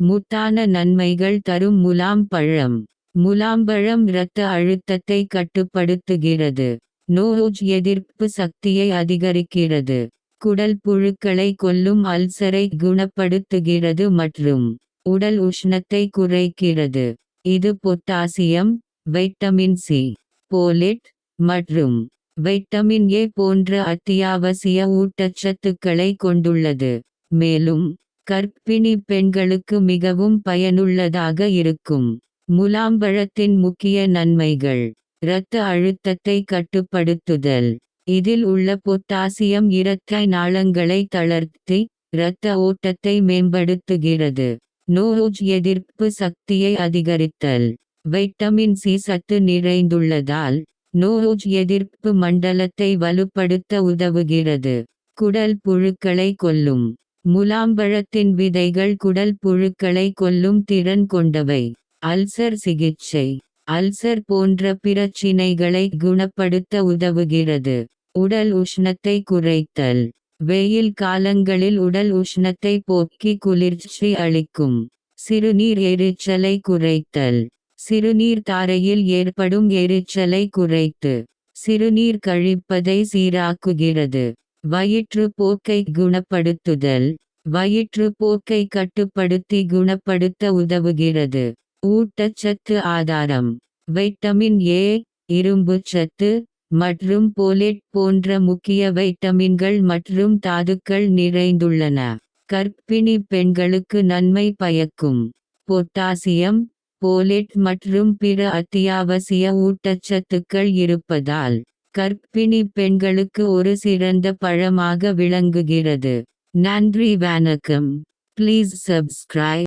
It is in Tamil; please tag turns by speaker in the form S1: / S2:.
S1: முத்தான நன்மைகள் தரும் முலாம் பழம். முலாம்பழம் இரத்த அழுத்தத்தை கட்டுப்படுத்துகிறது. நோய் எதிர்ப்பு சக்தியை அதிகரிக்கிறது. குடல் புழுக்களை கொல்லும் அல்சரை குணப்படுத்துகிறது மற்றும் உடல் உஷ்ணத்தை குறைக்கிறது. இது பொட்டாசியம், வைட்டமின் சி, போலேட் மற்றும் வைட்டமின் ஏ போன்ற அத்தியாவசிய ஊட்டச்சத்துக்களை கொண்டுள்ளது. மேலும் கர்ப்பிணி பெண்களுக்கு மிகவும் பயனுள்ளதாக இருக்கும். முலாம்பழத்தின் முக்கிய நன்மைகள்: இரத்த அழுத்தத்தை கட்டுப்படுத்துதல். இதில் உள்ள பொட்டாசியம் இரத்த நாளங்களை தளர்த்தி இரத்த ஓட்டத்தை மேம்படுத்துகிறது. நோய் எதிர்ப்பு சக்தியை அதிகரித்தல். வைட்டமின் சி சத்து நிறைந்துள்ளதால் நோய் எதிர்ப்பு மண்டலத்தை வலுப்படுத்த உதவுகிறது. குடல் புழுக்களை கொல்லும். முலாம்பழத்தின் விதைகள் குடல் புழுக்களை கொல்லும் திறன் கொண்டவை. அல்சர் சிகிச்சை. அல்சர் போன்ற பிரச்சினைகளை குணப்படுத்த உதவுகிறது. உடல் உஷ்ணத்தை குறைத்தல். வெயில் காலங்களில் உடல் உஷ்ணத்தை போக்கி குளிர்ச்சி அளிக்கும். சிறுநீர் எரிச்சலை குறைத்தல். சிறுநீர் தாரையில் ஏற்படும் எரிச்சலை குறைத்து சிறுநீர் கழிப்பதை சீராக்குகிறது. வயிற்றுப்போக்கை குணப்படுத்துதல். வயிற்றுப்போக்கை கட்டுப்படுத்தி குணப்படுத்த உதவுகிறது. ஊட்டச்சத்து ஆதாரம். வைட்டமின் ஏ, இரும்புச்சத்து மற்றும் போலேட் போன்ற முக்கிய வைட்டமின்கள் மற்றும் தாதுக்கள் நிறைந்துள்ளன. கர்ப்பிணி பெண்களுக்கு நன்மை பயக்கும். பொட்டாசியம், போலேட் மற்றும் பிற அத்தியாவசிய ஊட்டச்சத்துக்கள் இருப்பதால் கர்ப்பிணி பெண்களுக்கு ஒரு சிறந்த பழமாக விளங்குகிறது. நன்றி வணக்கம். Please subscribe.